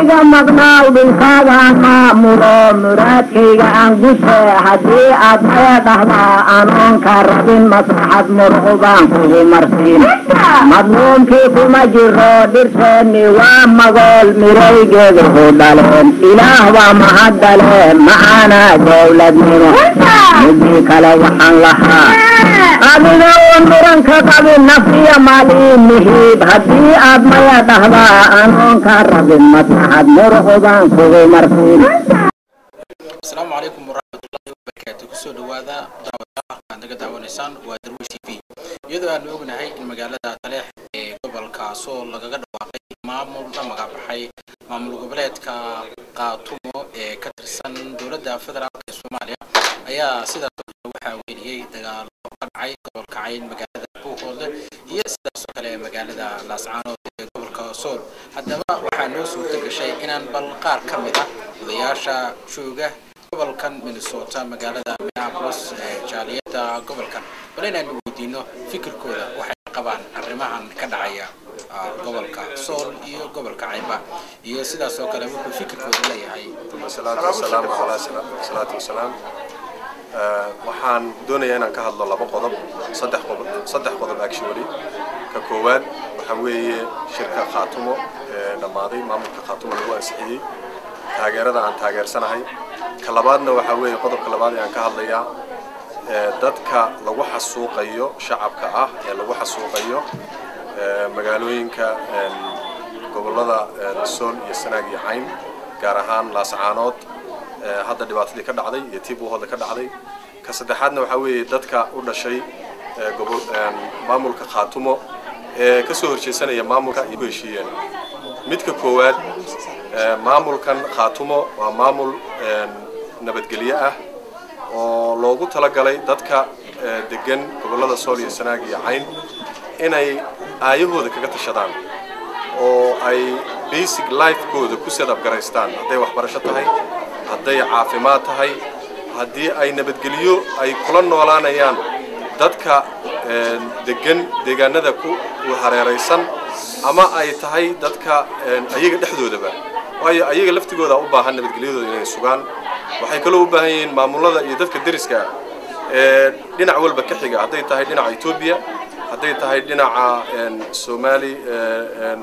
إذا مقنع بالكاغا مامورو مرادكيغا أنقشه هدي أبايا دهما أنون كاربين مصلحة مرغوبان كوه مرسين مظلوم كيكو مجرو درسوني ومغول مريقه دالين إله ومهدالين معانا دولة منه نجيك لوحان لها أبنا ومرنك قبل نفسي مالي مهيب هدي أبايا دهما أنون كاربين مصلحة مرغوبان كوه مرسين. السلام عليكم ورحمة الله وبركاته. كسر هذا دعوة عندك دعوة نسان ودرويش في. يدعو أن يقول هاي المجال ده طلع قبل كاسول لقد واقع معمول لما قبل حي معمول قبلات كقاطمو كترسن دولة فدرال الصومالية أيا سيدا وحاول هي دجال قبعي قبل كعين مجال ده بوخود هي سيدا سكلة مجال ده لاسعانو قبل كاسول حتى ما وحنوس وتكشي إن بالقار كمدا ضياشة شوجة قبل كان من الصوت مجال ده مينابلس جالية قبل كان ولنا نودينه فكر كذا وحي قبان الرماعن كدعية قبل كسول إيو قبل كعيبة إيو سيدا سوكلا وكل فكر كذا لي هاي. الصلاة والسلام على الصلاة والسلام. waxaan doonayaa inaan ka hadlo laba qodob saddex qodob actually ka koowaad waxa weeye shirka Khaatumo dhamaaday maamulka Khaatumo lagu ansixiyay taageerada aan taageersanahay ka labaadna waxa weeye qodobka labaad ee aan ka hadlayaa dadka lagu xasuuqayo shacabka ah ee lagu xasuuqayo magaalooyinka gobolada Sool iyo Sanaag iyo Cayn gaar ahaan Laascaanood hadda dhibaatadii ka dhacday iyo tiibooda ka dhacday ka saddexaadna waxa weeye dadka u dhashay gobol maamulka Khaatumo ee ka soo horjeesanaya maamulka iyo heshiiyeen midka koowaad maamulkan Khaatumo waa maamul nabadgelyo ah oo loogu talagalay dadka degan gobolada Sool iyo Sanaag iyo Cayn inay aayahooda kaga tashadaan oo ay basic life kooda ku set up garaystaan haday waxbarasho tahay haday caafimaad tahay hadii ay nabadgeliyo ay kula noolaanayaan dadka degan deegaanada ku hareeraysan ama ay tahay dadka ayaga dhexdoodaba waayo ayaga laftigooda u baahan nabadgelyadooda inay sugaan waxay kale u baahan yihiin maamulada iyo dadka deriska dhinac walba ka xiga haday tahay dhinaca Itoobiya haday tahay dhinaca Soomaali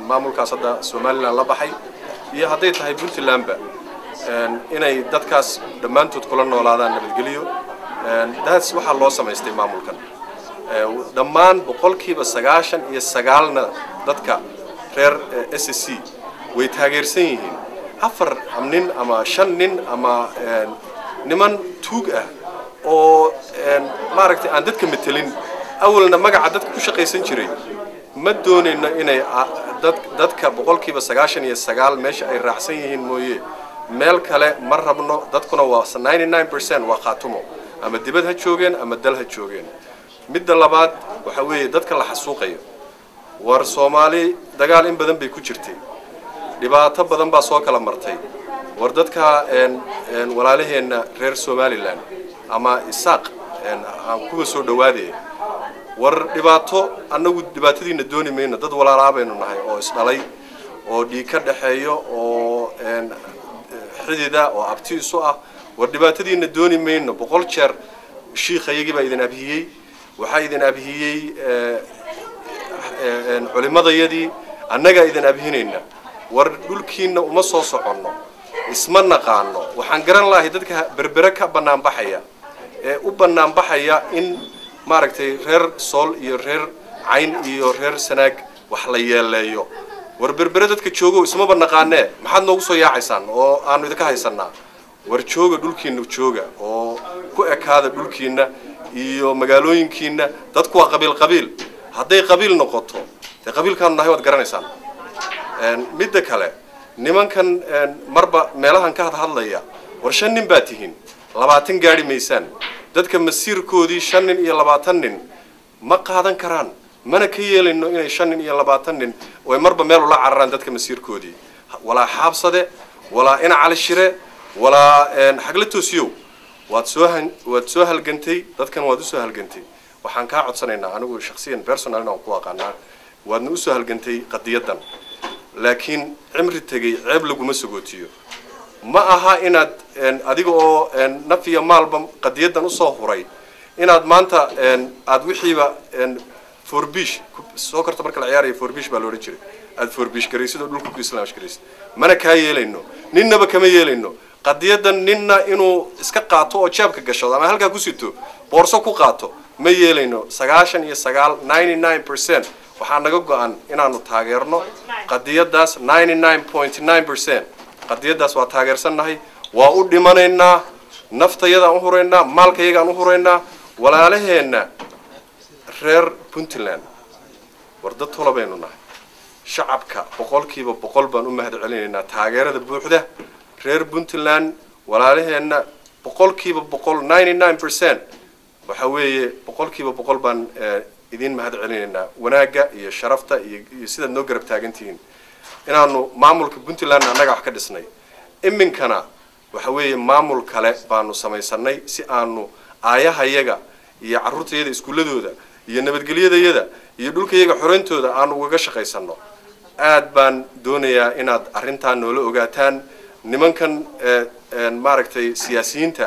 maamulkaas hadda Somaliland la baxay iyo haday tahay Puntlandba inay dadkaas dhamaantood kula noolaadaan nabadgeliyo daas waxa loo sameystay maamulkan dhamaan boqolkiiba 99 dadka reer SSC way taageersan yihiin afar nin ama shan nin ama niman tuug ah oo maaragtay aan dadka metelin awalna magaca dadka ku shaqaysan jiray ma doonayno inay dadka boqolkiiba 99 meesha ay raacsan yihiin mooyee meel kale ma rabno dadkuna waa 99% waa Khaatumo ama dibad ha joogeen ama dal ha joogeen midda labaad waxa weeye dadka la xasuuqayo war Soomaali dagaal in badan bay ku jirtay dhibaato badan baa soo kala martay war dadka walaalaheena reer Somaliland ama Isaaq aan kuwa soo dhawaaday war dhibaato anagu dhibaatadiina dooni mayno dad walaalaabaynu nahay oo isdhalay oo dhiig ka dhaxeeyo oo xidida oo abtiisu ah war dhibaatadiina dooni mayno boqol jeer sheekhaygii baa idin abhiyay waxa idin abhiyay culimadayadii annaga idin abhinayna war dhulkiina uma soo soconno isma naqaano waxaan garan lahayd dadka berbere ka banaan baxaya ee u banaan baxaya in maaragtay reer Sool iyo reer Cayn iyo reer Sanaag wax la yeeleeyo war berbere dadka joogo isma banaqaanee maxaad noogu soo yaacaysaan oo aanu idinka haysanaa war jooga dhulkiina jooga oo ku ekaada dhulkiina iyo magaalooyinkiina dadku waa qabiil haday qabiil noqoto te qabiilkan nahay wad garanaysaan midda kale nimankan marba meelahan ka hadlaya war shan nin baa tihiin 20 gaari meeysan dadka masiirkoodii 5 nin iyo 20 nin ma qaadan karaan mana ka yeelino inay 5 nin iyo 20 nin oo marba meel ula cararaan dadka masiirkoodii wala xaabsade wala ina cali shire wala xagla toosiyo waad soo halgantay dadkan waad u soo halgantay waxaan ka codsanaynaa anigu shakhsiyan personal aan ku aqaanaa waadna u soo halgantay qadiyadan laakiin cimri tegay ceeb laguma sugootiyo ma aha inaad adiga oo naf iyo maalba qadiyadan u soo huray inaad maanta aad wixiiba forbish soo karto marka la ciyaarayo forbish baa loo oran jiray aad forbish garaysid oo dhulka ku islaamish garaysid mana ka yeelayno ninnaba kama yeelayno qadiyadan ninna inuu iska qaato oo jeebka gashado ama halka ku sito boorso ku qaato ma yeelayno 99% waxaa naga go'an inaanu taageerno qadiyadaas 99.9% qadiyadaas waa taageersannahay waa u dhimanaynaa naftayada u horeynaa maalkayaga u horeynaa walaalaheena reer Puntland warda tolabaynu nahay shacabka boqolkiiba boqol baan u mahad celinaynaa taageerada buuxda reer Puntland walaalaheena boqolkiiba boqol 99% waxa weeye boqolkiiba boqol baan idin mahad celinaynaa wanaaga iyo sharafta iyo sida noo garab taagantihiin inaanu maamulka Puntland anaga wax ka dhisnay iminkana waxa weeye maamul kale baanu samaysanay si aanu aayahayaga iyo carruurtayada iskuuladooda iyo nabadgelyadayada iyo dhulkayaga xoreyntooda aanu uga shaqaysano aad baan doonayaa inaad arintan noola ogaataan nimankan maaragtay siyaasiyiinta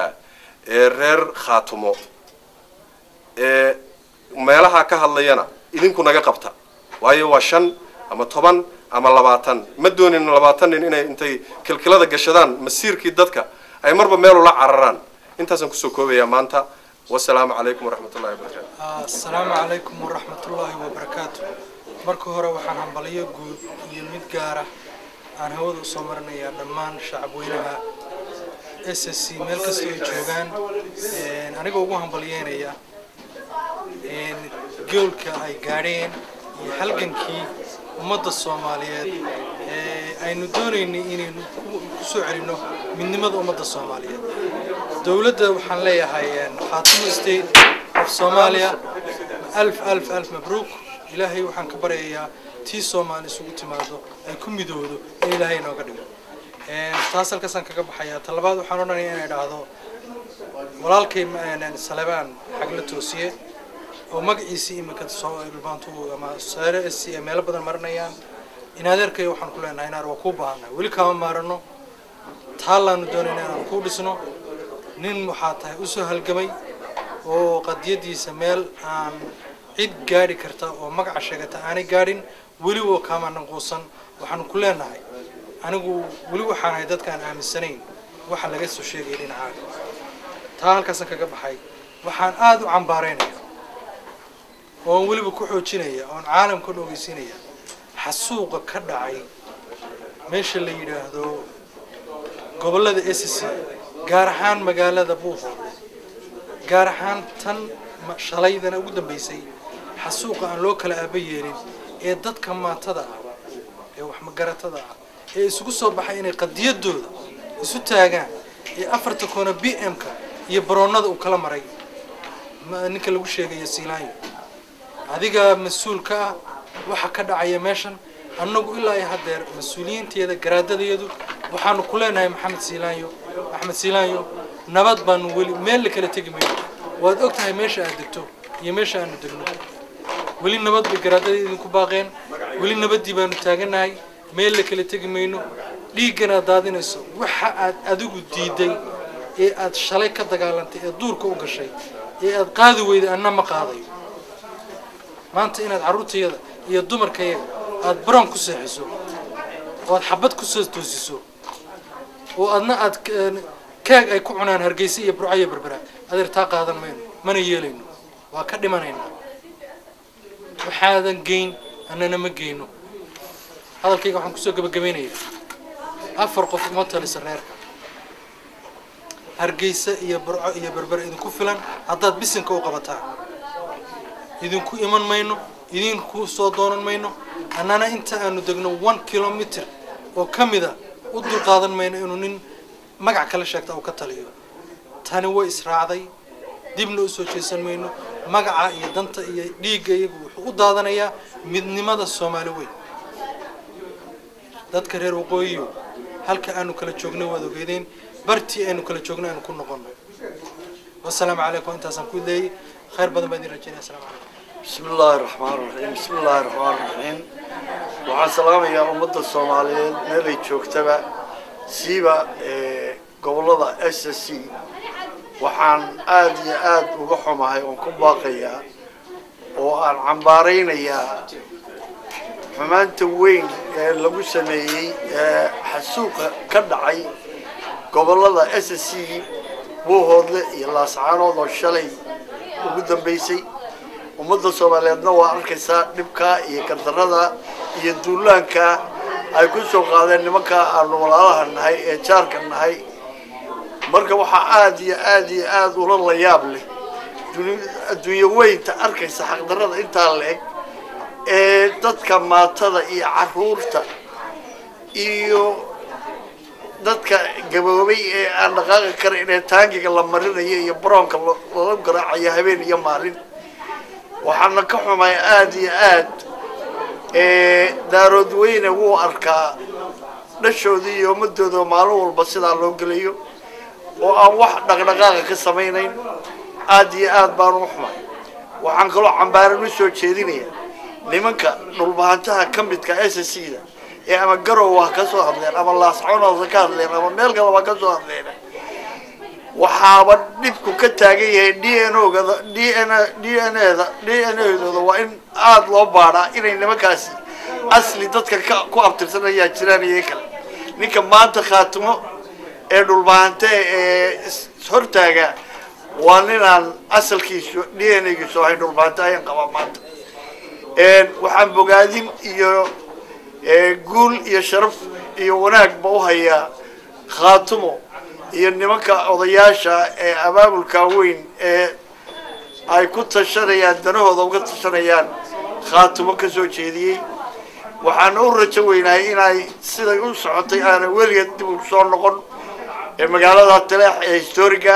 ee reer Khaatumo meelaha ka hadlayana idinku naga qabta waayo waa 5 ama 10 ama 20 ma doonin 20 nin inay intay kilkilada gashadaan masiirkii dadka ay marba meel u la cararaan intaasan ku soo koobaya maanta wassalaamu calaykum waraxmatullaahi wabarakaatuh assalaamu calaykum waraxmatullaahi wabarakaatuh marka hore waxaan hambaliyo guud iyo mid gaar ah aan hawada u soo marinayaa dhammaan shacabweynaha SSC meel kasta ay joogaan aniga ugu hambalyeynaya goolka ay gaadheen iyo halgankii ummadda Soomaaliyeed aynu doonaynay inaynu ku soo celino midnimada ummadda Soomaaliyeed dawladda waxaan leeyahay Khaatumo State of Somalia alf mabruuk ilaahay waxaan ka baryayaa tii Soomaali isugu timaado ay ku midowdo in ilaahay nooga dhigo taas halkaasaan kaga baxayaa talabaad waxaan odhanayaa inay dhahdo walaalkay Salebaan xagla toosiye oo magaciisa imika soo ilbaantu ama saare SC meel badan marinayaan in adeerkay waxaan ku leenahay inaar waa ku baahanay wali kama maarano taalaan doonaynaa inaan ku dhisno nin waxa tahay u soo halgamay oo qadiyadiisa meel aan cid gaari karta oo magaca sheegata aanay gaarin wali oo kama nanquusan waxaan ku leenahay anigu wali waxaan hay dadkaan aaminsanayn waxa laga soo sheegay dhinacaaga taa halkaas kaga baxay waxaan aad u cambaareynayaa oo waliba ku xoojinaya oo caalamka dhogeysinaya xasuuqa ka dhacay meesha la yiraahdo gobolada SSC gaar ahaan magaalada Buuhoodle gaar ahaan tan shalaydana ugu dambeysay xasuuqa aan loo kala aabayeelin ee dadka maatada ee wax magaratada ee isugu soo baxay inay qadiyadooda isu taagaan ee 4 koona BM-ka iyo baroonada u kala maray ninka lagu sheegay Siilaanyo adiga mas'uulka waxa ka dhacaya meeshan annagu ilaa ay hadeer mas'uuliyiinteeda garaadadeedu waxaanu ku leenahay Axmed Siilaanyo nabad baan wali meel kala tagmay waad ogtahay meesha aad degto iyo meesha aanu degno wali nabad bay garaadadeedu ku baaqeen wali nabadii baanu taaganahay meel kala tagmayno dhiigana daadinayso waxa aad adigu diiday ee aad shalay ka dagaalantay ee duurka u gashay ee aad qaadi weyday anna ma qaadayo maanta inaad carruurtayada iyo dumarkayga aad baran ku seexiso oo aad xabad ku soo toosiso oo adna aad kaag ay ku cunaan Hargeysa iyo Burco iyo Berbera adeer taa qaadan mayno mana yeelayno waa ka dhimanaynaa waxaadan geyn annana ma geyno hadalkayga waxaan ku soo gabagabeynayaa 4 qof ma talisa reerka Hargeysa iyo Burco iyo Berbera idinku filan haddaad bisinka u qabataan idinku iman mayno idinku soo doonan mayno annana inta aanu degno 1 kilometer oo kamida u dul qaadan mayno inuu nin magac kala sheegta oo ka taliyo tani way israacday dibna u soo jeesan mayno magaca iyo danta iyo dhiigga iyagu wuxuu u daadanayaa midnimada Soomaali weyn dadka reer waqooyiyo halka aanu kala joogno wada ogeedeen bartii aanu kala joogno aanu ku noqono wassalaamu calaykum intaasan ku leeyay khayr badan baan idin rajaynayaa assalaamu calaykum بسم الله الرحمن الرحيم waxaan salaamayaa ummadda Soomaaliyeed meel ay joogtaba siiba gobolada SSC waxaan aad iyo aad uga xumahay oo ku baaqayaa oo aan cambaaraynayaa xumaanta weyn ee lagu sameeyay xasuuqa ka dhacay gobolada SSC Buuhoodle iyo Laascaanood oo shalay ugu dambeysay ummadda Soomaaliyeedna waa arkaysaa dhibka iyo gardarrada iyo duulaanka ay ku soo qaadeen nimanka aan walaalaha nahay ee jaarka nahay marka waxa aad iyo aad ula la yaab leh adduunyo weynta arkaysa xaqdarrada intaa leeg ee dadka maatada iyo caruurta iyo dadka gaboobay ee aan dhaqaaqi karin ee taangiga la marinayo iyo baroonka la garaacayo habeen iyo maalin waxaana ka xumay aad iyo aad daarood weyne wuu arkaa dhashoodii iyo ummadooda maalin walba sidaa loo gelayo oo aan wax dhaqdhaqaaqa ka samaynayn aad iyo aad baan u xumay waxaan kaloo cambaaran u soo jeedinayaa nimanka dhulbahantaha ka midka SSC-da ee ama Garowe ka soo hadleen ama Laascaanood ka hadleen ama meel kale ka soo hadleen waxaaba dhibku ka taagan yahay DNA-dooda waa in aad loo baaraa inay nimankaasi asli dadka ku abtirsanaya jiraan iyo kale ninka maanta khaatimo ee dhulbahante ee hortaaga waa ninaan asalkiisu DNA-giisu ay dhulbahante ay qaba maanta waxaan bogaadin iyo guul iyo sharaf iyo wanaag ba u hayaa khaatimo iyo nimanka odayaasha ee abaabulka weyn ee ay ku tashanayaan danahooda uga tashanayaan khaatimo ka soo jeediyay waxaan u rajo weynahay inay siday u socotay aan weligeed dib u soo noqon ee magaalada Taleex ee historiga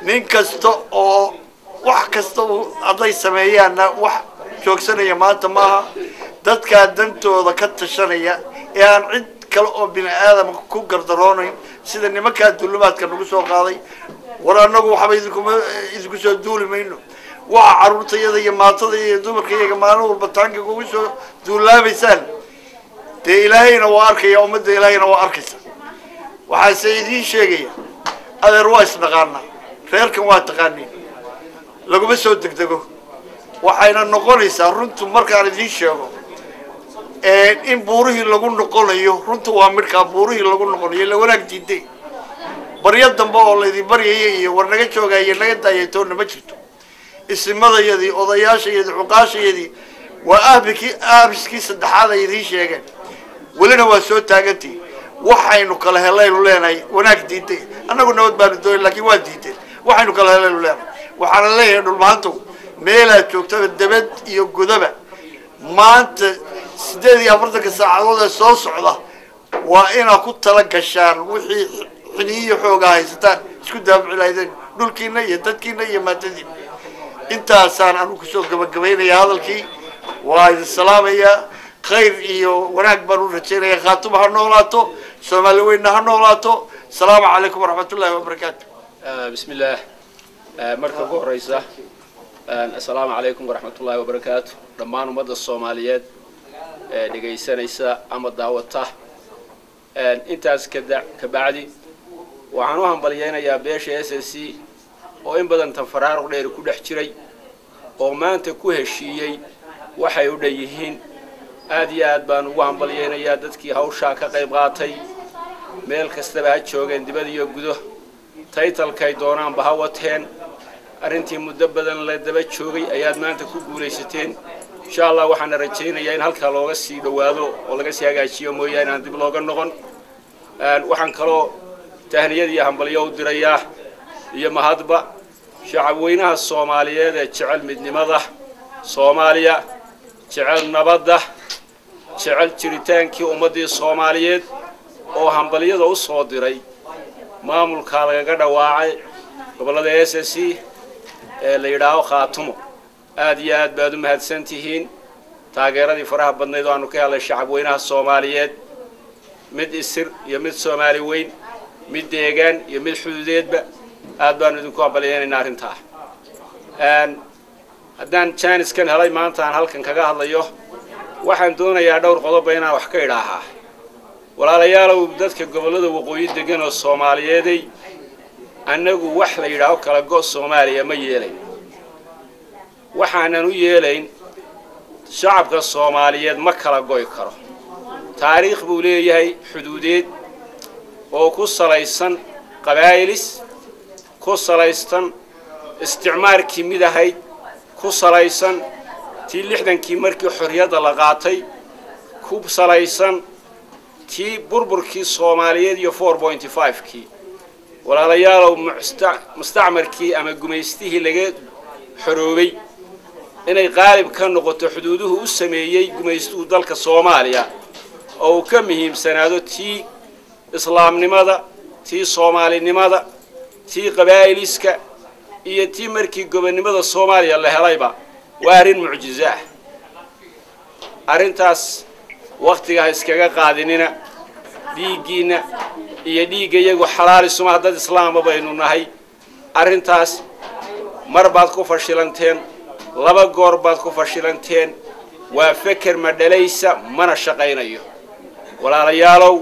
nin kasta oo wax kasta oo aday sameeyaana wax joogsanaya maanta maaha dadka dantooda ka tashanaya ee aan cid kale oo bini aadam ku gardaroonayn sida nimanka dulumaadka nagu soo qaaday war anagu waxba idinku soo duulimayno waxa caruurtayada iyo maatada iyo dumarkayga maalin walba taanka ugu soo duulaabaysaan dee ilaahayna waa arkaya ummadda ilaahayna waa arkaysa waxaan sayidin sheegaya adeer waa isnaqaana reerkan waa taqaaniin laguma soo degdego waxayna noqonaysaa runtu markaan idin sheego in buurihii lagu noqonayo runtu waa midka buurihii lagu noqonayo la wanaag diiday barya dambe oo la idin baryay iyo war naga joogay naga daayato ma jirto ismadayadii odayaashayadii xuqaashayadii waa aabiskii saddexaad ay idin sheegeen walina waa soo taagantay waxaynu kala helaynu leenahay wanaag diiday annagu nabad baan doonay laakiin waa diiday waxaynu kala helaynu leenahay waxaan leeyahay dhulmaantu meelaha joogtada dabad iyo gudaba maanta 48 saacadood ee soo socda waa ina ku tala gashaan wixii xiniyo xooga haysataan isku daabcilaydeen dhulkiina iyo dadkiina iyo maadadiina intaasaan anu ku soo gabagabeynaya hadalkii waa idin salaamaya khayr iyo wanaag baan u rajaynayaa khaatimo ha noolaato Soomaali weyna ha noolaato salaamu calaykum waraxmatullaahi wabarakaatuh bismillaah marka ugu horeysa assalaamu calaykum waraxmatullaahi wabarakaatuh dhammaan ummadda Soomaaliyeed dhageysanaysa ama daawata intaas ka bacdi waxaan u hambalyeeynaa beesha SSC oo in badan tanfaraar u dheer ku dhex jiray oo maanta ku heshiiyay waxay u dhayihiin aad iyo aad baan ugu hambalyeeynaa dadkii hawsha ka qayb qaatay meel kasta ha joogeen dibadda iyo gudo taytalkay doonaan ba wateen arintii muddo badan la daba joogay ayaad maanta ku guuleysateen insha Allah waxaan rajaynayaa in halka looga sii dhawaado oo laga sii hagaajiyo mooyaan aan dib looga noqon waxaan kaloo tahniyad iyo hambalyo u dirayaa iyo mahadba shacab weynaha Soomaaliyeed ee jecel midnimada Soomaaliya jecel nabadda jecel jiritaankii ummadii Soomaaliyeed oo hambalyada u soo diray maamulka laga dhawaacay gobolada SSC ee la yiraahdo khaatimo aad iyo aad baad u mahadsantihiin taageeradii faraha badneed oo aanu ka helay shacab weynaha Soomaaliyeed mid isir iyo mid Soomaali weyn mid deegaan iyo mid xuduudeedba aad baan idinku hambalyeeynaa arintaa haddaan jaaniskan helay maanta aan halkan kaga hadlayo waxaan doonayaa dhowr qodob inaan wax ka idhaahaa walaalayaalow dadka gobolada waqooyi degan oo Soomaaliyeeday annagu wax la yiraahdo kala go' Soomaaliya ma yeelayn waxaanan u yeelayn shacabka Soomaaliyeed ma kala go'i karo taariikh buu leeyahay xuduudeed oo ku salaysan qabaa'ilis ku salaysan isticmaalkii mid ahayd ku salaysan tii 60kii markii xorriyadda la qaatay ku salaysan tii burburkii Soomaaliyeed iyo 4.5kii walaalayaalow mustacmarkii ama gumaystihii laga xoroobay inay qaalib ka noqoto xuduuduhu u sameeyay gumaystuhu dalka Soomaaliya oo ka muhiimsanaado tii islaamnimada tii Soomaalinimada tii qabaa'iliska iyo tii markii gobonimada Soomaaliya la helayba waa arin mucjiso ah arintaas waqtiga iskaga qaadinina dhiigina iyo dhiigayagu xalaal isuma dad islaam baynu nahay arintaas mar baad ku fashilanteen laba goor baad ku fashilanteen waa fikir ma dhalaysa mana shaqaynayo walaalayaalow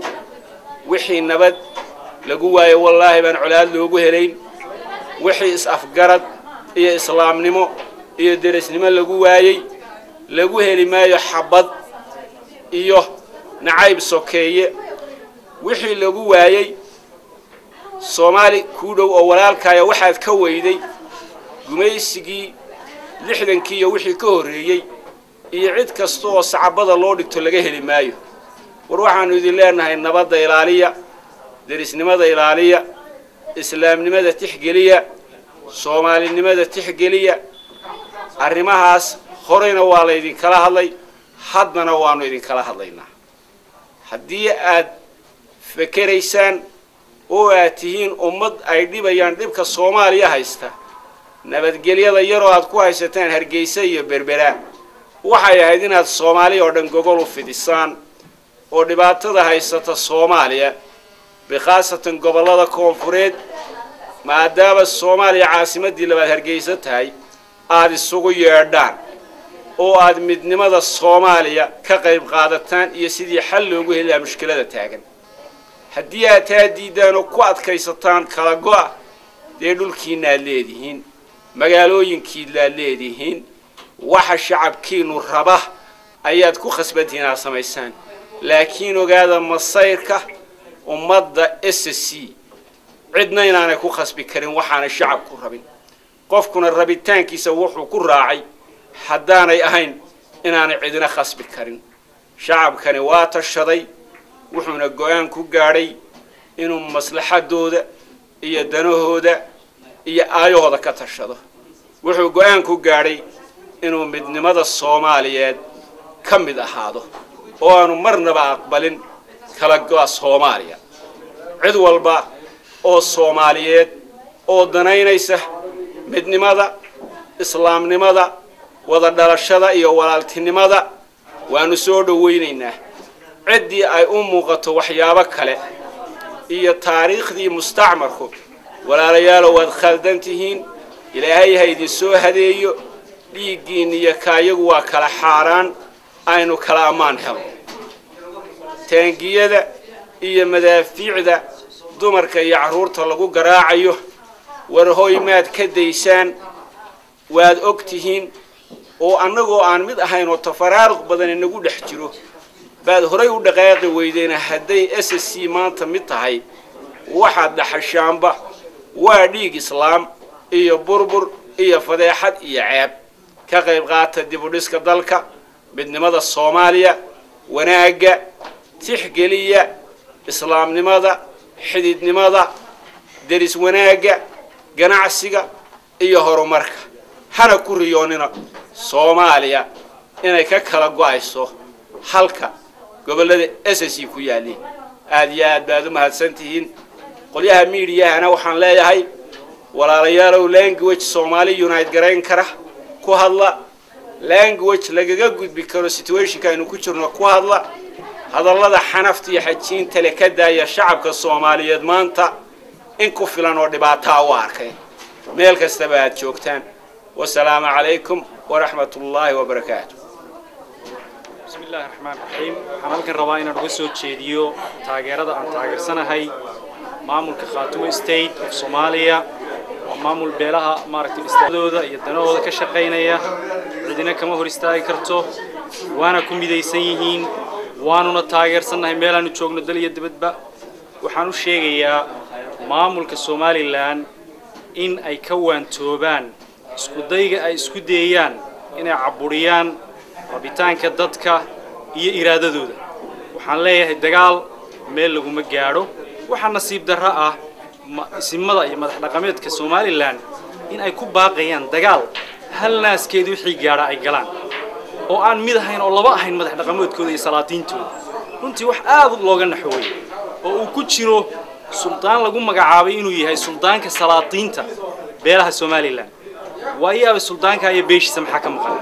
wixii nabad lagu waayo wallahi baan culaad loogu helayn wixii is afgarad iyo islaamnimo iyo derisnimo lagu waayay lagu heli maayo xabad iyo nacayb sokeeye wixii lagu waayay Soomaali ku dhow oo walaalkaya waxaad ka weyday gumaysigii 60kii iyo wixii ka horeeyay iyo cid kasta oo sacabada loo dhigto laga heli maayo war waxaanu idin leenahay nabadda ilaaliya derisnimada ilaaliya islaamnimada tixgeliya Soomaalinimada tixgeliya arrimahaas horeyna waa la idin kala hadlay haddana waanu idin kala hadlaynaa haddii aad fikiraysaan oo aad tihiin ummad ay dhibayaan dhibka Soomaaliya haysta nabadgelyada yaroo aad ku haysataan Hargeysa iyo Berbera waxay ahayd inaad Soomaaliya oo dhan gogol u fidisaan oo dhibaatada haysata Soomaaliya bixaasatan gobolada koonfureed maadaama Soomaaliya caasimadii labaad Hargeysa tahay aad isugu yeedhaan oo aad midnimada Soomaaliya ka qayb qaadataan iyo sidii xal loogu heli lahaa mushkilada taagan haddii aad taadiidaan oo ku adkaysataan kala go'a dee dhulkiina leedihiin magaalooyinkiina leedihiin waxa shacabkiinu raba ayaad ku khasbantiina samaysaan laakiin ogaada masayrka ummadda SSC cidna inaanay ku khasbi karin waxaana shacabku rabin qofkuna rabitaankiisa wuxuu ku raacay haddaanay ahayn inaanay cidina khasbi karin shacabkani waa tashaday wuxuuna go'aan ku gaadhay inuu maslaxadooda iyo danahooda iyo aayahooda ka tashado wuxuu go'aan ku gaadhay inuu midnimada Soomaaliyeed ka mid ahaado oo aanu marnaba aqbalin kala go'a Soomaaliya cid walba oo Soomaaliyeed oo danaynaysa midnimada islaamnimada wada dhalashada iyo walaaltinimada waanu soo dhaweynaynaa cidii ay u muuqato waxyaabo kale iyo taariikhdii mustacmarku walaalayaal waad khaldantihiin ilaahay haydi soo hadeeyo dhiigiin iyo kaayagu waa kala xaaraan aynu kala amaan helo taangiyada iyo madaafiicda dumarka iyo caruurta lagu garaacayo war hooy maad ka daysaan waad ogtihiin oo annagoo aan mid ahayn oo tafaraaruq badan inagu dhex jiro baad horay u dhaqaaqi weydeen hadday SSC maanta mid tahay waxa dhaxashaanba waa dhiig islaam iyo burbur iyo fadeexad iyo ceeb ka qayb qaata dib u dhiska dalka midnimada Soomaaliya wanaaga tixgeliya islaamnimada xididnimada deris wanaaga ganacsiga iyo horumarka hana ku riyoonina Soomaaliya inay ka kala go'ayso halka gobolada SSC ku yaalin aad iyo aad baad u mahadsantihiin qolyaha miidiyahana waxaan leeyahay walaalayaal language Somali United gareyn kara ku hadla language lagaga gudbi karo situationka aynu ku jirno ku hadla hadallada xanafta iyo xajiinta le ka daaya shacabka Soomaaliyeed maanta in ku filan oo dhibaato u arkay meel kasta baad joogtaan wassalaamu calaykum wa rahmatullaahi wa barakaatuh بسم الله الرحمن الرحيم حملك الرواينا رجسوا تشيديو تاجرة عن تاجر سنة هاي معمول كخاتم ستيت في صوماليا ومعمول بلها ماركت الاستادة يدنا كشقينا يا عندنا كم هو الاستاي كرتو وأنا كم بدي سيهين وأنا تاجر سنة هاي ميلان نشوف ندل يدبدبا وحنو شيء يا معمول كصومالي لان إن أي كوان توبان اسكوديان إن عبوريان rabitaanka dadka iyo iraadadooda waxaan leeyahay dagaal meel lagu ma gaaro waxa nasiib darro ah simada iyo madax dhaqameedka Soomaaliland in ay ku baaqayaan dagaal hal naaskeedu wixii gaara ay galaan oo aan mid ahayn oo laba ahayn madax dhaqameedkooda iyo salaatiintooda runtii wax aad looga naxway oo uu ku jiro sultaan lagu magacaabay inuu yahay sultaanka salaatiinta beelaha Soomaaliland waayaaba sultaanka ay beeshiisa maxaa ka maqan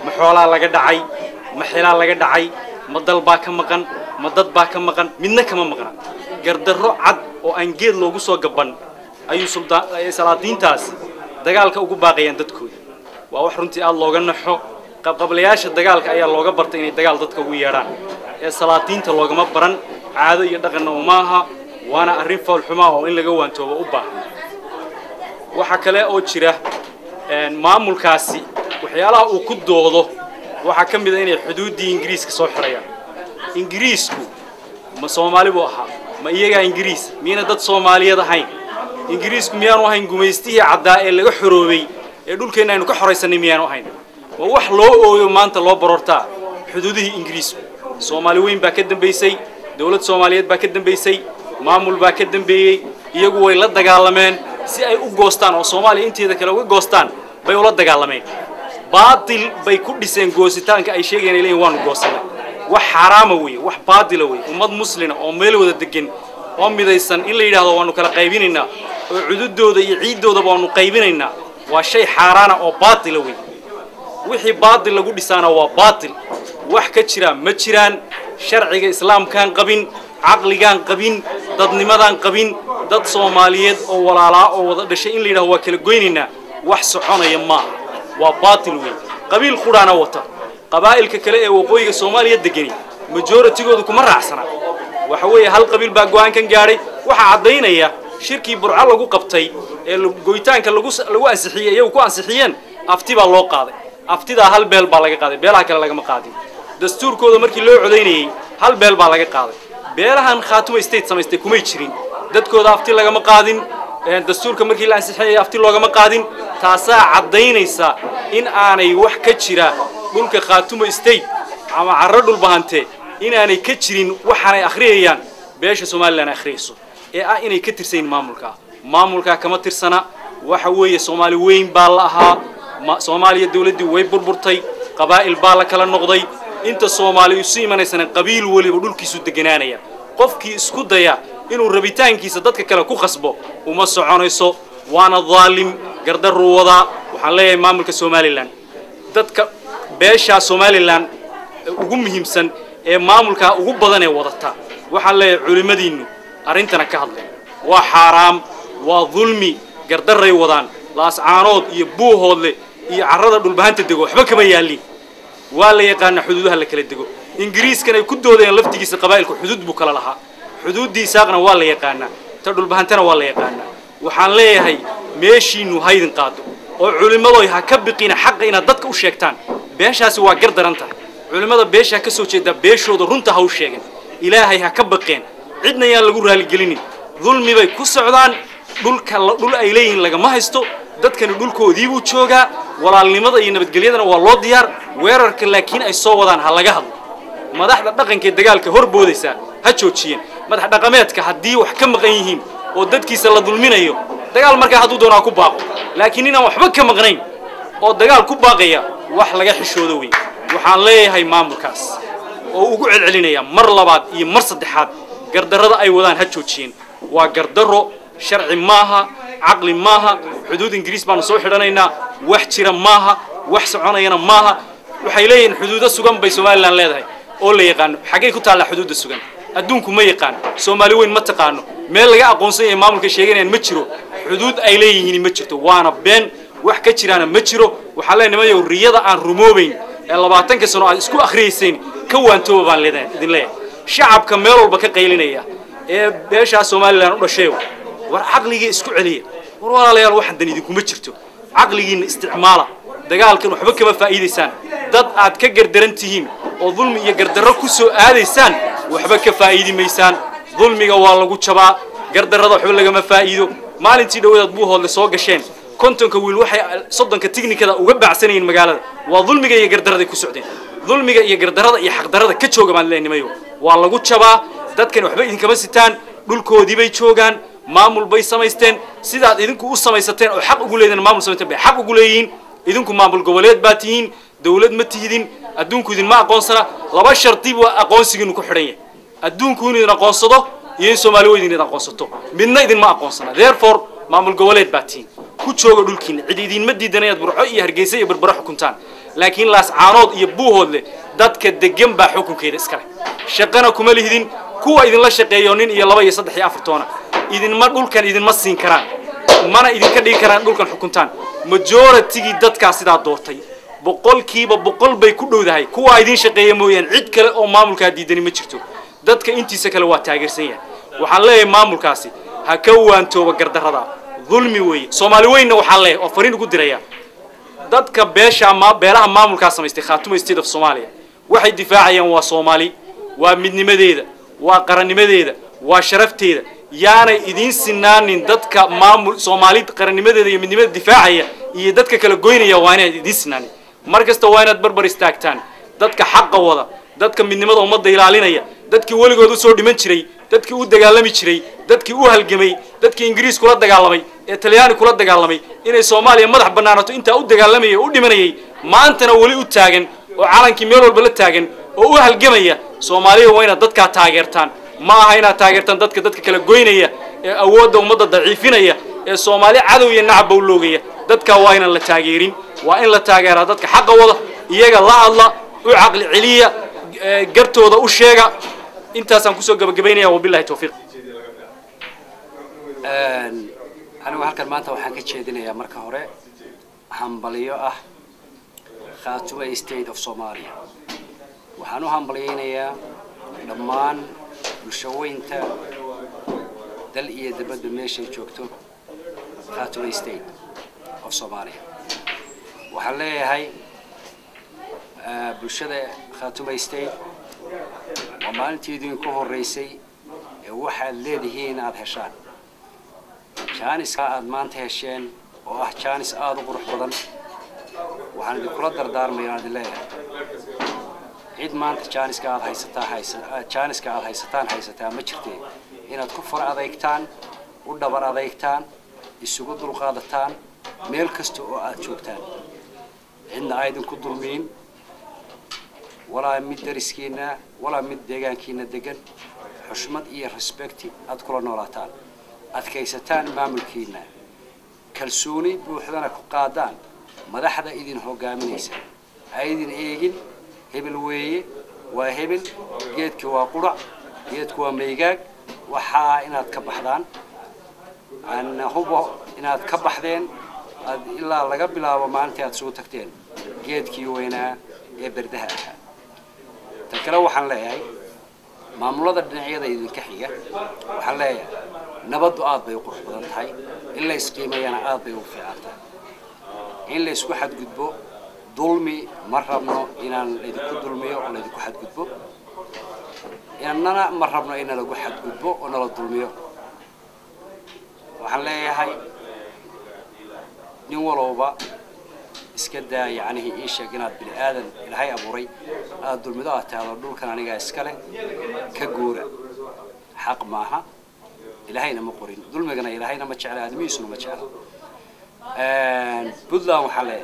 محولا لقى دعي محلا لقى دعي مدل باك مقن مدد باك مقن منك ما مقن قرد الرعد وأنجيل لو جسوا جبان أي سلطان أي سلاطين تاس دجال كأوجو باقي عندكوا وأوحرنتي الله جنحه قبل ياش الدجال كأي الله جبرتني الدجال ضدك ويران السلاطين تلو جم برن عادة يدقنا وماها وأنا أعرف الحماة وإن لجوا أنتوا وأبا وحكلا أوتشره معمول كاسي وحيالها وكدوده وحكم بدين الحدود دي إنجليز كصحراء إنجليزكو ما صومالي بوها ما يجا إنجليز مين ضد صومالية ده هين إنجليزكو ميان وهين جميستيه عداء اللي حروبي يقول كنا إنه كحري سنة ميان وهين ووح لو أو ما أنت لو بررتا حدوده إنجليزكو صوماليين باكدن بيسي دولة صوماليات باكدن بيسي معمول باكدن بي يجوا يلا دجالمان سي أي أوغوستان أو صومالي أنت إذا كانوا أوغوستان بيولا دجالمان باطل بيكون ديسين جوستان كأي شيء يعني لين وان جوستان وحراموي وحباطلوي ومد مسلم أو ميلو ذا دقن أم إذا يسن إلا إذا هذا وانو كلا قايبيننا وعدود ده يعيد ده وانو قايبيننا وشيء حرانا أو باطلوي وحي باطل لقول ديسان هو باطل وحكتشرا متشران شرع الإسلام كان قبين عقل كان قبين ضد نمدان قبين ضد صوماليات أو ولا لا أو ضد شيء اللي هو كلا قويننا وحسحنا يما وباطل وين قبيل قرانا وطا قبائل ككلاء وقوي الصومالية الدقني مجورة تجودكم مرة عسنا وحوي هالقبيل باقوان كان جاري وحعضينا يا شركي برعا لقو قبطي الجويتان كان لقو أنسحية يوكو أنسحيين أفتي بالله قاضي أفتي ده هالبيل بالله قاضي بيلها كلا لقى مقاضي دستور كودا مركي لو عديني هالبيل بالله قاضي بيلها خاتم استيت سمستي كوميتشرين دت كودا أفتي لقى مقاضين دستور كمركي الأنسحية أفتي لقى مقاضين تاسع عدينيسا إن أنا يوح كتشرا قولك خاتم استيت عم عرضوا البهانتي إن أنا كتشرين وحنا أخريان بيش سومالي أنا أخريسو إيه إني كترسين مامولكا كما ترسنا وحوي سومالي وين بالها سومالي الدولة دي وين بربرتي قبائل بالك على النقضي أنت سومالي يسيمنا سنة قبيل ولي بدول كيسو دجنانية قفكي اسكوديا إنه الربيتان كيس ضدك كلا كو خصبه وما سعنيسو وأنا ظالم قرد الروضة وحليه مامولك سوماليلاند ضدك بيشا سوماليلاند وجمهم سن مامولك وجبضنا وضعتها وحليه علمدينه أرنتنا كهذا وحرام وظلمي قرد الروضان لاس عانود يبوه هذا يعرض بالبهانت الدجو حبك ما يالي ولا يقان حدودها اللي كلا الدجو إنجليز كانوا يكدوا هذا لفتي جس قبائل حدود بكلا لها حدود دي ساقنا ولا يقانا تردوا البهانتنا ولا يقانا وحنلاقي هاي ماشي إنه هايدن قادو وعلماء هكبقينا حق إن ضدك وشيكتان بيش هسوا قردر أنت علماء بيش هكسو شيء ده بيش ودرنت هاو شيئا إلهي هكبقين عدنا يا لجورها الجليني ظلمي بي كسعدان دول أيلين لجا ما هستو ضد كانوا دول كوديبو تشوجا ولا النمط أي نبت جليدنا والله ديار ويرك لكن أي صوّدان هالجهل ما ده دقن كدجال كهرب بوديسا هتشوتشين ما ده دقمات كحدي وحكم غيهم ودد كيس الله ظلمين أيوه دجال مركز حدودنا كوباق لكننا وحبك مغنين ودجال كوباقية وحلا جح الشودوي وحنلاقي هاي ماموركاس وقعد علينا يا مر لبعض يمرصد حد قردر أي ودان هتشوتشين وقردره شرع ماها عقل ماها حدود إنجليز بانصوح رنينا وحشرا ماها وحسعنا ماها وحيلين حدود السجن بيسوال لنا لهاي أولي يقان حقيقة على حدود السجن أدونكم ما يقان سوماليين ما تقانوا ما لقى أقونسي إمام كشيئين متشرو حدود أيليه متشرتو وأنا بين وحكتشرانا متشرو وحاليا ما يوريض عن رموبين اللي بعتنك سنة اسكو أخريسين كوانتو بان لدين إذن ليه شعب كميرو بكقيلينيا بيش الصومالي لان ودشيو war aqliga isku celiya war walaalayaal waxan dan idinku ma jirto aqligiina isticmaala dagaalkan waxba kama faa'iideysaan dad aad ka gardarantihiin oo dulmi iyo gardarro ku soo aadaysaan waxba ka faa'iidimeysaan dulmiga waa lagu jabaa gardarrada waxba laga ma faa'iido maalintii dhawaad buu hoodle soo gasheen kontonka wiil waxay soddonka tiknikada uga baacsanayeen magaalada waa dulmiga iyo gardarrada ku socdeen dulmiga iyo gardarrada iyo xaq darrada ka jooga maan leenayo waa lagu jabaa dadkan waxba idin kama sitaan dhulkoodii bay joogaan maamul bay samaysteen sidaad idinku u samaysateen oo xaq ugu leedeen maamul samaysteen bay xaq ugu leeyihiin idinku maamul goboleed baa tihiin dawlad ma tihidin adduunku idin ma aqoonsana laba sharti waa aqoonsigiinu ku xidhan yahay adduunku inuu idin aqoonsado iyo in Soomaali weyn idin aqoonsato midna idin ma aqoonsana therefore maamul goboleed baa tihiin ku jooga dhulkiina cid idin ma diidanayad burco iyo hargeysa iyo barbaro xukuntaan laakiin laas caanood iyo buuhoodle dadka degan baa xukunkeeda iska leh shaqana kuma lihidin kuwa idin la shaqeeyo nin iyo 2 iyo 3 iyo 4 toona idin ma dhulkan idin ma siin karaan mana idin ka dhigi karaan dhulkan xukuntaan majority dadka sida doortay boqolkiiba boqol bay ku dhowdahay kuwa idin shaqeeyo mooyaan cid kale oo maamulka diidani ma jirto dadka intiisa kale waa taageersan yahay waxaan leeyahay maamulkaasi ha ka waantooba gardarrada dulmi weey Soomaali weynna waxaan leeyahay oo fariin ugu diraya dadka beelaha maamulka samaystay Khaatumo State of Somalia waxay difaacayaan waa Soomaali waa midnimadeeda waa qarannimadeeda waa sharafteeda yaanay idin sinaanin dadka maamul Soomaaliyeed qarannimadeeda iyo midnimada difaacaya iyo dadka kala goynaya waa inay idin sinaanin markasta waa inaad barbar istaagtaan dadka xaq wada dadka midnimada ummadda ilaalinaya dadkii waligood u soo dhiman jiray dadkii u dagaalami jiray dadkii u halgamay dadkii Ingiriis kula dagaalamay ee Talyaani kula dagaalamay inay Soomaaliya madax banaanato inta u dagaalamay u dhimanayay maantana wali u taagan oo calankii meel walba la taagan oo u halgamaya Soomaaliya waa inaad dadka taageertaan ma aha inaad taageertaan dadka kala goynaya ee awoodda ummadda daciifinaya ee Soomaali cadow iyo nacab u loogaya dadka waa in la taageerin waa in la taageeraa dadka xaq wada iyaga la hadla u aqli celiya gartooda u sheega intaasaan kusoo gabagabeynaya wabillahi tawfiiq anigu halkan maanta waxaan ka jeedinayaa marka hore hambaliyo ah Khaatumo State of Somalia waxaan u hambaliyeynayaa dhammaan bulshooyinka dal iyo dibadda meesha joogto Khaatumo State of Somalia waxaan leeyahay bulshada Khaatumo State waa maalintii idinku horeysay ee waxaad leedihiin aad heshaan jaaniska aad maanta hesheen oo ah jaanis aad u qurux badan waxaan idinkula dardaarmayaa aad leeyahay cid maanta jaaniska aad haysataan ma jirtee inaad ku far adeegtaan u dhabar adeegtaan isugu dulqaadataan meel kasta oo aad joogtaan cidna aydin ku dulmiin walaa mid dariskiina walaa mid deegaankiina degan xushmad iyo respect aad kula noolaataan adkaysataan maamulkiina kalsooni buuxdana ku qaadaan madaxda idin hogaaminaysa aydin eegin hebel weeye waa hebel geedkii waa qurac geedku waa meegaag waxaa inaad ka baxdaan aan hubo inaad ka baxdeen ilaa laga bilaabo maalintii aad soo tagteen geedkii weynaa ee bardaha ahaa tan kale waxaan leeyahay maamulada dhinacyada idinka xiga waxaan leeyahay nabaddu aad bay u qurux badan tahay in la isqiimeeyana aad bay u fiican tahay in la isku xadgudbo dulmi ma rabno inaan idinku dulmiyo oo idinku xadgudbo inana ma rabno in lagu xadgudbo oo nala dulmiyo waxaan leeyahay nin walba iska daa yacni ii sheeg inaad bini aadan ilaahay abuuray aad dulmido aad taado dhulkan aniga iska leh ka guura xaq maaha ilaahayna ma qorin dulmigana ilaahayna ma jecla aadamiisuna ma jecla Puntland waxaa leeyahay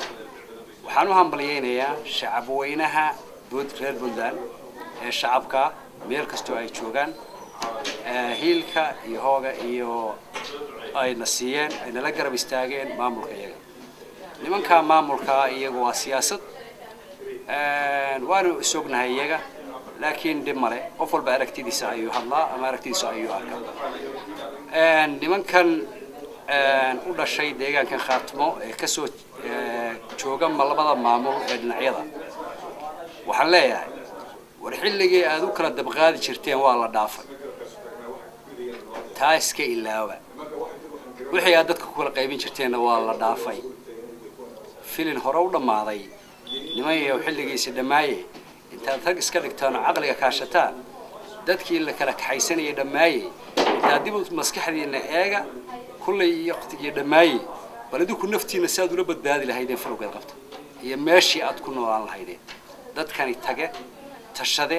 waxaan u hambaliyeynayaa shacab weynaha reer Puntland ee shacabka meel kastoo ay joogaan hiilka iyo hooga iyo ay nasiiyeen ay nala garab istaageen maamulka iyaga nimanka maamulka iyagu waa siyaasad waanu isognahay iyaga laakiin dib male qof walba aragtidiisa ayuu hadlaa ama aragtidiisa ayuu arkaa nimankan u dhashay deegaankan Khaatumo ee ka soo jooga labada maamul ee dhinacyada waxaan leeyahay warxilligii aad u kala dabqaadi jirteen waa la dhaafay taa iska ilaawa wixii aad dadka ku kala qaybin jirteenna waa la dhaafay filin hore u dhammaaday niman iyo xilligiisa dhamaaye intaad rag iska dhigtaan oo caqliga kaashataan dadkii la kala kaxaysanayay dhamaaye intaad dib u maskaxdiina eega kullay iyo waqtigii dhamaaye bal idinku naftiina saad ula badbaadi lahaydeen falowgeed qabta iyo meeshii aad ku noolaan lahaydeen dadkani tage tashade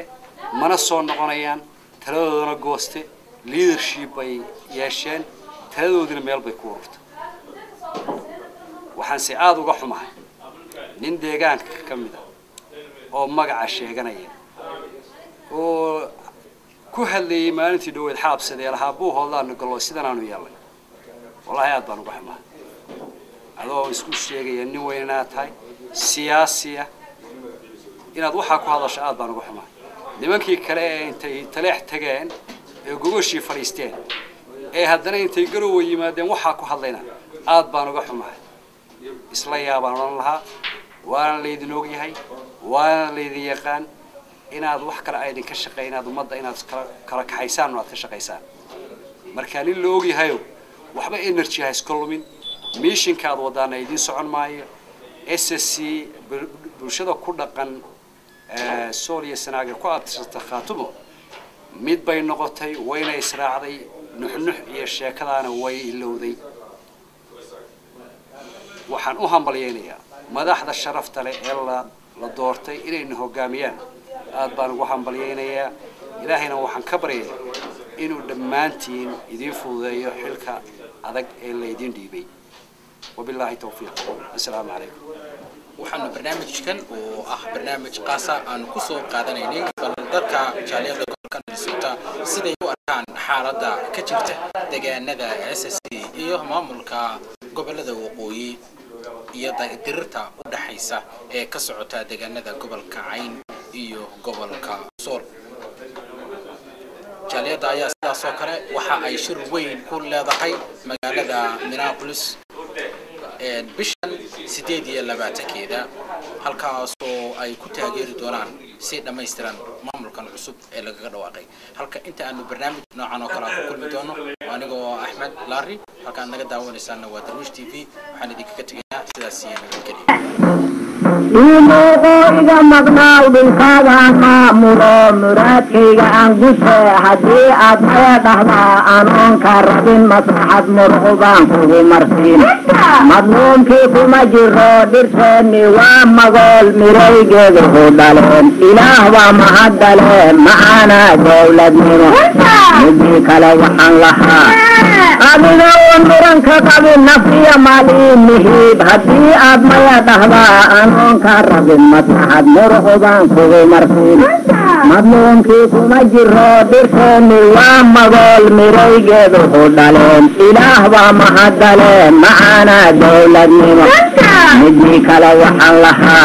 mana soo noqonayaan taladoodana gooste leadership bay yeesheen taladoodina meel bay ku ururtay waxaan si aad uga xumahay nin deegaanka ka mid ah oo magaca sheeganaya oo ku hadlayay maalintii dhaweed xaabsadee lahaa buu hoodlaan galo sidan aanu yeelay wallahi aad baan uga xumahay adoo isku sheegaya nin weynaa tahay siyaasiya inaad waxa ku hadasho aad baan uga xumahay nimankii kale ee intay taleex tageen ee gogashii fariisteen ee haddana intay garow yimaadeen waxa ku hadlayna aad baan uga xumahay isla yaabaan oran lahaa waan leedin og yahay waan leedin yaqaan inaad wax kale ay ka shaqeeynaad ummadda inaad kala kaxaysaan oo aad ka shaqeysaan marka nin la og yahay waxba energy ha iska lumin missionka aad wadaan ay idin socon maayo SSC bulshada ku dhaqan Soomaaliya sanaaga ku aadtirta Khaatumo mid bay noqotay wayna israacday nuxnux iyo sheekadaana way ilowday waxaan u hambalyeeynaa madaxda sharafta leh ee la doortay inay hoggaamiyaan aad baan ugu hambalyeynayaa ilaahayna waxaan ka baryayaa inuu dhammaantiin idin fududeeyo xilka adag ee la idin dhiibay wabillahi tawfiiq assalaamu calaykum waxaanu barnaamijkan oo ah barnaamij qaasa aan ku soo qaadanaynay bal dadka jaaliyada gobolka Minnesota siday u arkaan xaaladda ka jirta deegaanada SSC iyo maamulka gobolada waqooyi iyo dirirta u dhaxaysa ee ka socota deegaanada gobolka Cayn iyo gobolka Sool jaaliyada ayaa sidaas oo kale waxa ay shir weyn ku leedahay magaalada Minneapolis bishan 8 halkaas oo ay ku taageeri doonaan si dhameystiran maamulkan cusub ee laga dhawaaqay halka inta aanu barnaamij noocan oo kale ku kulmi doono anigoo Ahmed Larry halka naga daawanaysan waa Darwish TV waxaan idinkaga tagaynaa sidaas إذا مقنع بالكذا مامورا مراتيجا أنجسه هدي أبدا أنا كرب مصلحة مرغوبان كل مرسين مظلوم كيف ما جرى درسني ومقول مريجا ذهولين إله وما هدلين معنا دولة منه نجي كلا وحن لها أبدا ونورن كتب النفي مالي مهيب هدي أبدا دهلا أنا كرب مصلحة مرغوبان كل مرسين مظلوم كيف ما جرى درسني ومقول مريجا ذهولين إله وما هدلين معنا دولة منه نجي كلا وحن لها